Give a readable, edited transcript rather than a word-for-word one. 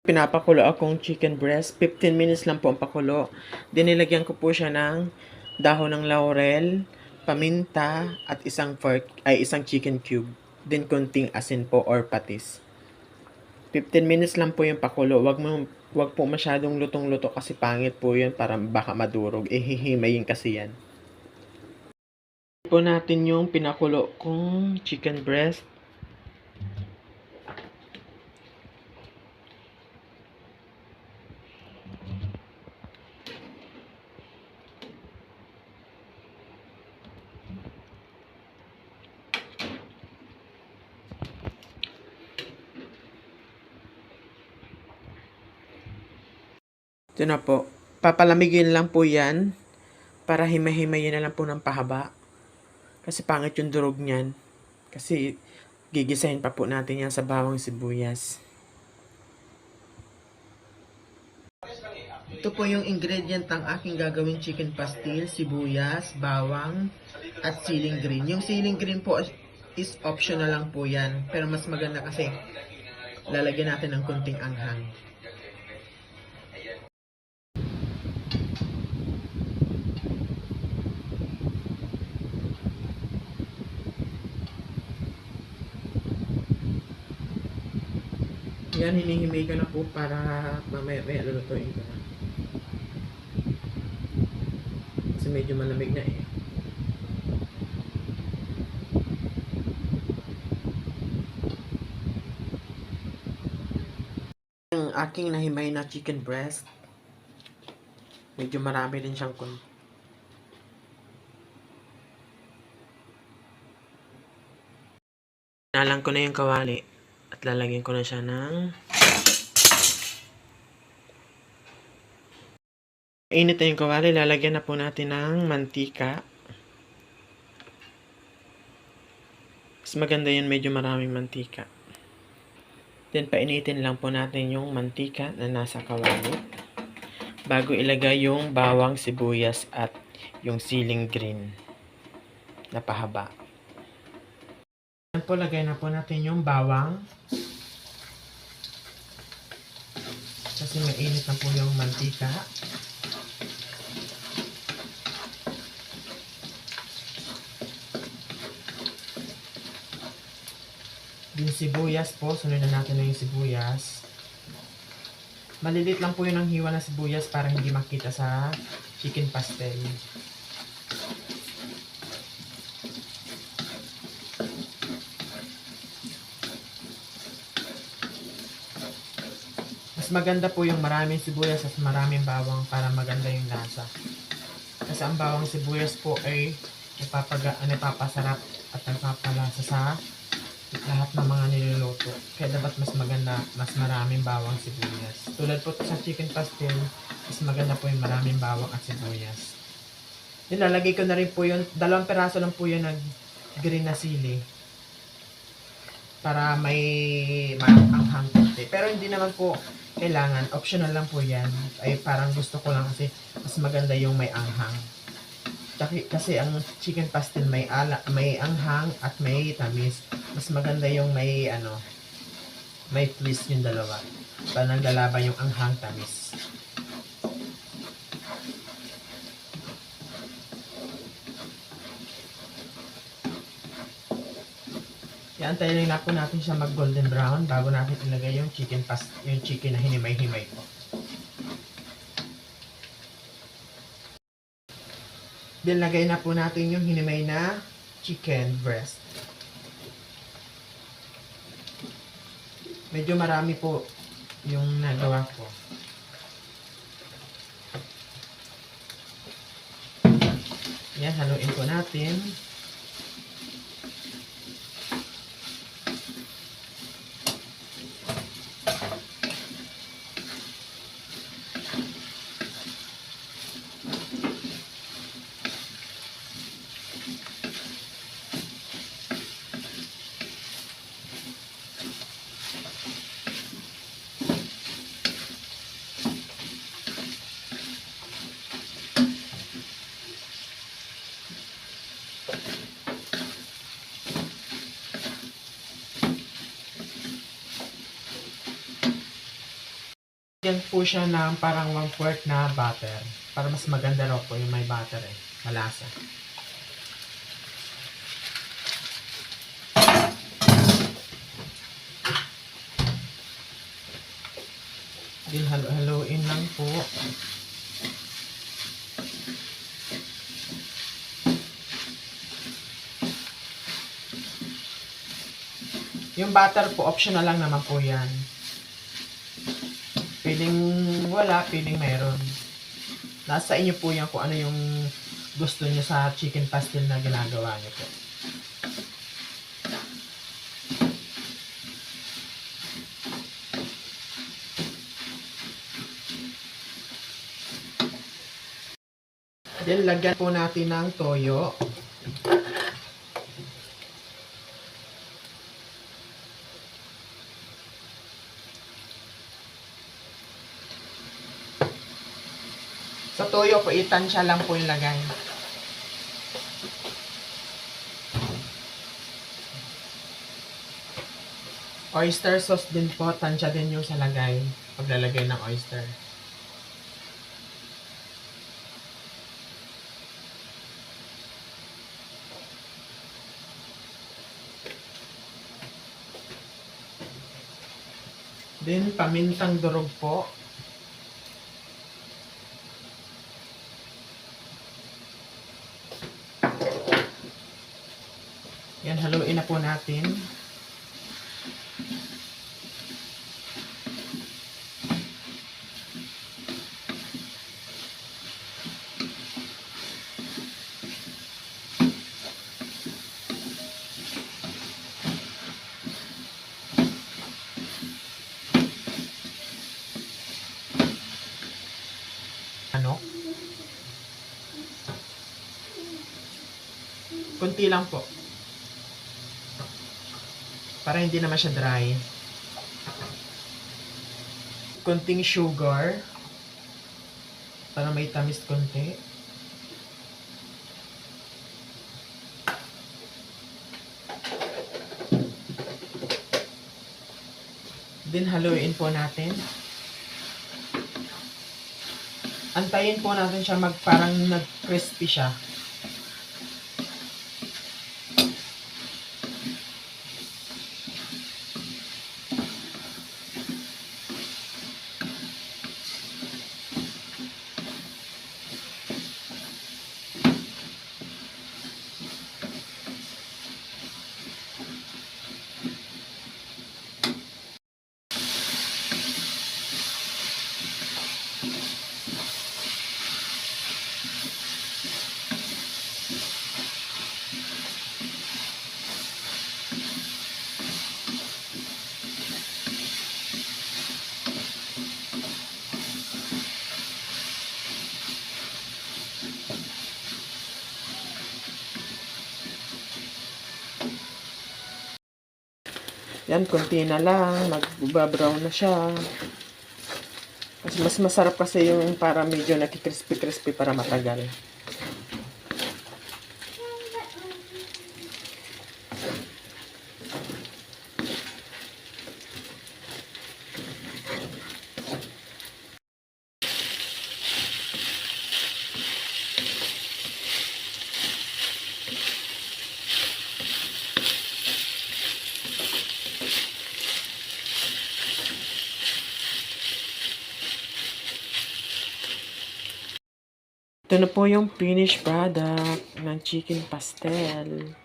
Pinapakulo akong chicken breast, 15 minutes lang po ang pakulo. Dinilagyan ko po siya ng dahon ng laurel, paminta, at isang chicken cube. Then konting asin po or patis. 15 minutes lang po yung pakulo. Wag po masyadong lutong-luto kasi pangit po yun para baka madurog. Hihimayin kasi yan. Po natin yung pinakulo kong chicken breast. Ito na po. Papalamigin lang po yan para himay-himayin na lang po ng pahaba. Kasi pangit yung durog niyan. Kasi gigisahin pa po natin yan sa bawang sibuyas. Ito po yung ingredient ng aking gagawing chicken pastil, sibuyas, bawang, at siling green. Yung siling green po is optional lang po yan. Pero mas maganda kasi lalagyan natin ng konting anghang. Yan, hinihimay ko na po para mamaya lulutuin ko na. Kasi medyo malamig na eh. Yung aking nahimay na chicken breast, medyo marami din siyang Nalang ko na yung kawali at lalagyan ko na siya ng init na yung kawali, lalagyan na po natin ng mantika. Mas maganda yun, medyo maraming mantika. Then painitin lang po natin yung mantika na nasa kawali bago ilagay yung bawang, sibuyas at yung siling green na pahaba. Yan po, lagay na po natin yung bawang. Kasi mainit na po yung mantika. Yung sibuyas po, sunod na natin na yung sibuyas. Malilit lang po yun ang hiwa ng sibuyas para hindi makita sa chicken pastel. Mas maganda po yung maraming sibuyas at maraming bawang para maganda yung lasa. Kasi ang bawang sibuyas po ay napapasarap at nagpapalasa sa lahat ng mga niluluto. Kaya dapat mas maganda, mas maraming bawang sibuyas. Tulad po sa chicken pastel, mas maganda po yung maraming bawang at sibuyas. Nilalagay ko na rin po yung, 2 peraso lang po yung green na sili. Para may maanghang konti. Pero hindi naman po kailangan, optional lang po yan. Ay parang gusto ko lang kasi mas maganda yung may anghang. Kasi ang chicken pastel may anghang at may tamis. Mas maganda yung may twist yung dalawa. Para naglalaban yung anghang tamis. Antayin lang po natin siya mag golden brown bago natin ilagay yung chicken na hinimay-himay po. Then lagay na po natin yung hinimay na chicken breast. Medyo marami po yung nagawa ko. Yan, haluin po natin. Yan po siya ng parang 1/4 na butter. Para mas maganda raw po yung may butter eh. Malasa. Din halo-haloin lang po. Yung butter po, optional lang naman po yan. Pwedeng wala, pwedeng meron. Nasa inyo po yan kung ano yung gusto nyo sa chicken pastel na ginagawa nyo po. Then, lagyan po natin ng toyo. Sa toyo po, itansya lang po yung lagay. Oyster sauce din po, tansya din yung sa lagay. Paglalagay ng oyster. Then, pamintang durog po. Yan, haluin na po natin. Kunti lang po. Para hindi naman siya dry. Kunting sugar. Para may tamis konti. Then haluin po natin. Antayin po natin siya parang nag-crispy siya. Yan, konti na lang. Mag-brown na siya. Mas masarap kasi yung para medyo nakikrispy-crispy para matagal. Ito na po yung finished product ng chicken pastel.